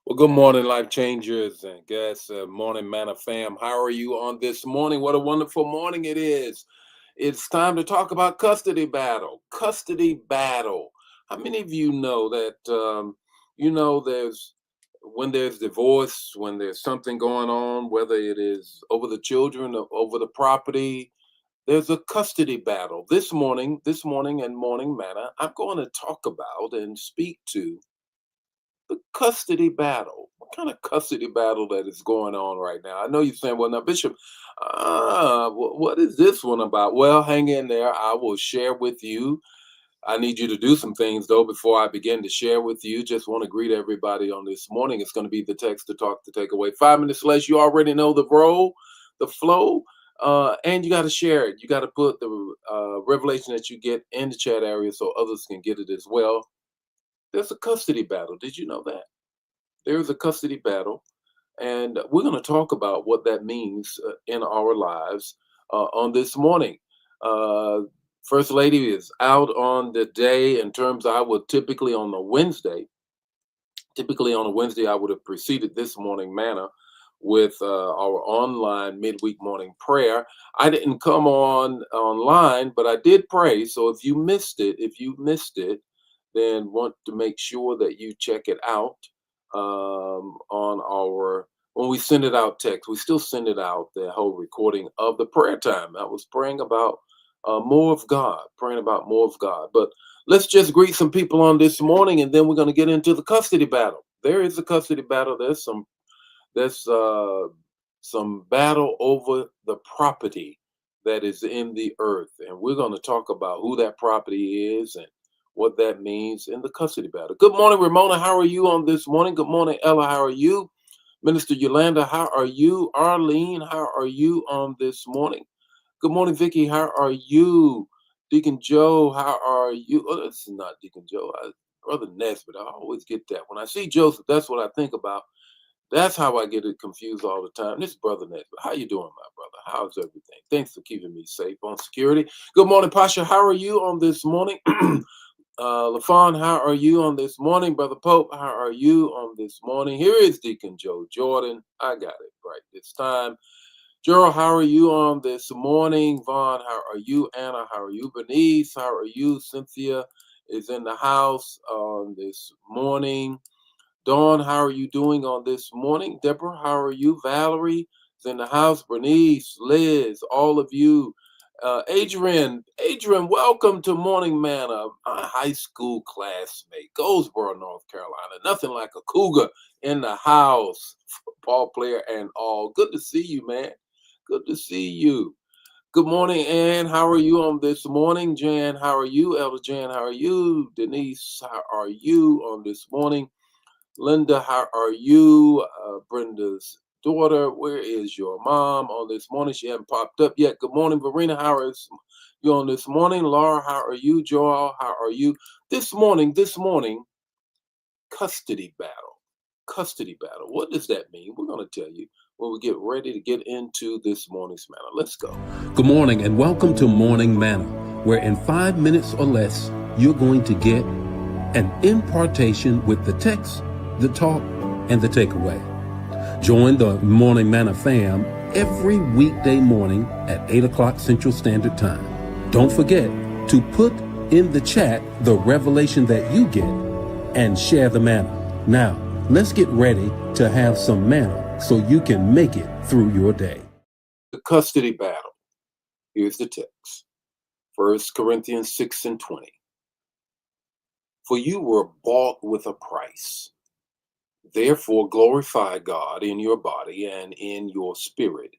Well, good morning, life changers and guests, morning manna fam. How are you on this morning? What a wonderful morning it is. It's time to talk about custody battle. Custody battle. How many of you know that, there's when there's divorce, when there's something going on, whether it is over the children or over the property, there's a custody battle. This morning and morning manna, I'm going to talk about and speak to the custody battle. What kind of custody battle that is going on right now? I know you're saying, well, now, Bishop, what is this one about? Well, hang in there. I will share with you. I need you to do some things, though, before I begin to share with you. Just want to greet everybody on this morning. It's going to be the text to talk to take away. 5 minutes less. You already know the role, the flow. And you got to share it. You got to put the revelation that you get in the chat area so others can get it as well. There's a custody battle. Did you know that? There is a custody battle, and we're going to talk about what that means in our lives on this morning. Uh, First Lady is out on the day in terms I would typically on the Wednesday. Typically on a Wednesday, I would have preceded this morning manna with our online midweek morning prayer. I didn't come on online, but I did pray. So if you missed it, then want to make sure that you check it out on our when we send it out text. We still send it out the whole recording of the prayer time. I was praying about more of God, praying about more of God. But let's just greet some people on this morning, and then we're going to get into the custody battle. There is a custody battle. There's some battle over the property that is in the earth, and we're going to talk about who that property is and what that means in the custody battle. Good morning, Ramona. How are you on this morning? Good morning, Ella. How are you? Minister Yolanda, how are you? Arlene, how are you on this morning? Good morning, Vicky. How are you? Deacon Joe, how are you? Oh, this is not Deacon Joe. Brother Nesbitt. I always get that. When I see Joseph, that's what I think about. That's how I get it confused all the time. This is Brother Nesbitt. How you doing, my brother? How's everything? Thanks for keeping me safe on security. Good morning, Pasha. How are you on this morning? LaFon, how are you on this morning? Brother Pope, how are you on this morning? Here is Deacon Joe Jordan. I got it right this time. Gerald, how are you on this morning? Vaughn, how are you? Anna, how are you? Bernice, how are you? Cynthia is in the house on this morning. Dawn, how are you doing on this morning? Deborah, how are you? Valerie is in the house. Bernice, Liz, all of you. Adrian, welcome to Morning Manna, my high school classmate, Goldsboro, North Carolina. Nothing like a cougar in the house, football player and all. Good to see you, man. Good to see you. Good morning, Ann. How are you on this morning? Jan, how are you? Elder Jan, how are you? Denise, how are you on this morning? Linda, how are you? Brenda's daughter, where is your mom on this morning? She hasn't popped up yet. Good morning, Verena. How is you on this morning? Laura, how are you? Joel, how are you? This morning, custody battle. Custody battle. What does that mean? We're going to tell you when we get ready to get into this morning's manna. Let's go. Good morning and welcome to Morning Manna, where in 5 minutes or less, you're going to get an impartation with the text, the talk, and the takeaway. Join the Morning Manna fam every weekday morning at 8 o'clock Central Standard Time. Don't forget to put in the chat the revelation that you get and share the manna. Now, let's get ready to have some manna so you can make it through your day. The custody battle. Here's the text. 1 Corinthians 6:20. For you were bought with a price. Therefore glorify God in your body and in your spirit,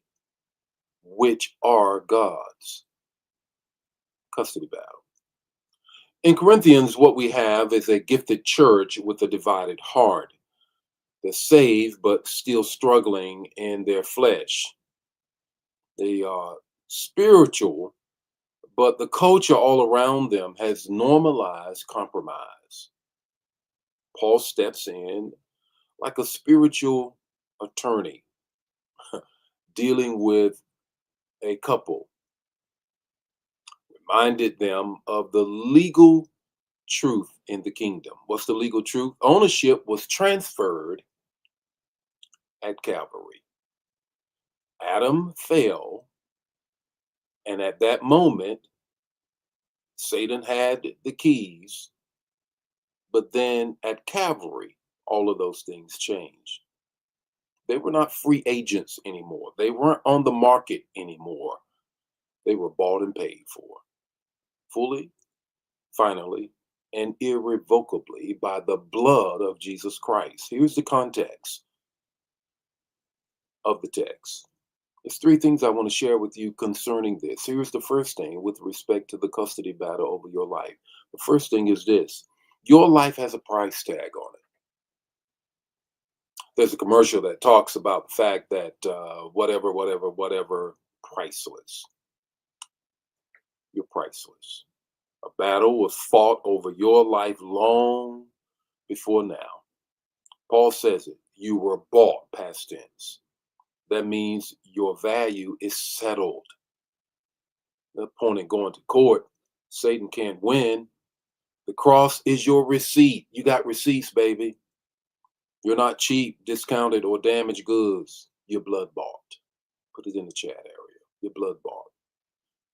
which are God's. Custody battle. In Corinthians, what we have is a gifted church with a divided heart. They're saved, but still struggling in their flesh. They are spiritual, but the culture all around them has normalized compromise. Paul steps in like a spiritual attorney dealing with a couple, reminded them of the legal truth in the kingdom. What's the legal truth? Ownership was transferred at Calvary. Adam fell, and at that moment, Satan had the keys, but then at Calvary, all of those things changed. They were not free agents anymore. They weren't on the market anymore. They were bought and paid for fully, finally, and irrevocably by the blood of Jesus Christ. Here's the context of the text. There's three things I want to share with you concerning this. Here's the first thing with respect to the custody battle over your life. The first thing is this: your life has a price tag on it. There's a commercial that talks about the fact that whatever, priceless. You're priceless. A battle was fought over your life long before now. Paul says it. You were bought, past tense. That means your value is settled. No point in going to court. Satan can't win. The cross is your receipt. You got receipts, baby. You're not cheap, discounted, or damaged goods. You're blood bought. Put it in the chat area. You're blood bought.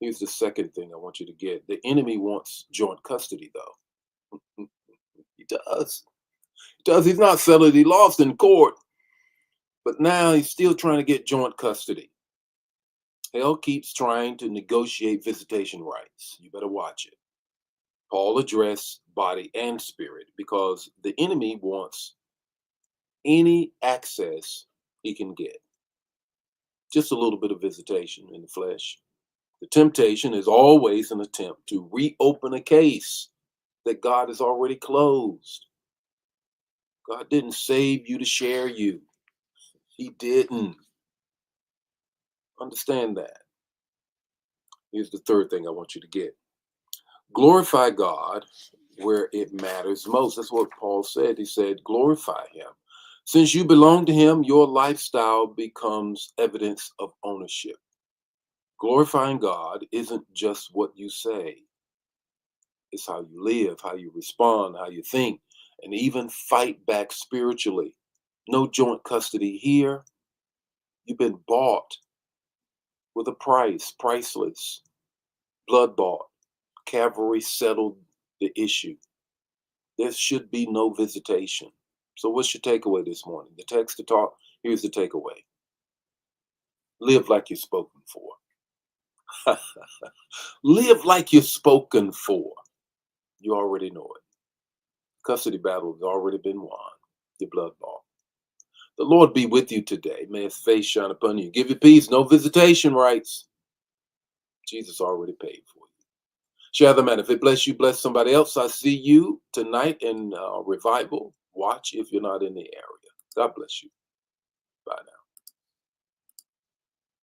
Here's the second thing I want you to get. The enemy wants joint custody, though. He does. He does. He's not settled. He lost in court. But now he's still trying to get joint custody. Hell keeps trying to negotiate visitation rights. You better watch it. Paul addressed body and spirit because the enemy wants any access he can get. Just a little bit of visitation in the flesh. The temptation is always an attempt to reopen a case that God has already closed. God didn't save you to share you. He didn't. Understand that. Here's the third thing I want you to get. Glorify God where it matters most. That's what Paul said. He said, glorify him. Since you belong to him, your lifestyle becomes evidence of ownership. Glorifying God isn't just what you say. It's how you live, how you respond, how you think, and even fight back spiritually. No joint custody here. You've been bought with a price, priceless, blood bought. Calvary settled the issue. There should be no visitation. So what's your takeaway this morning? The text to talk, here's the takeaway. Live like you're spoken for. Live like you're spoken for. You already know it. Custody battle has already been won. Your blood bought. The Lord be with you today. May his face shine upon you. Give you peace. No visitation rights. Jesus already paid for you. Share the man. If it bless you, bless somebody else. I see you tonight in revival. Watch if you're not in the area. God bless you. Bye now.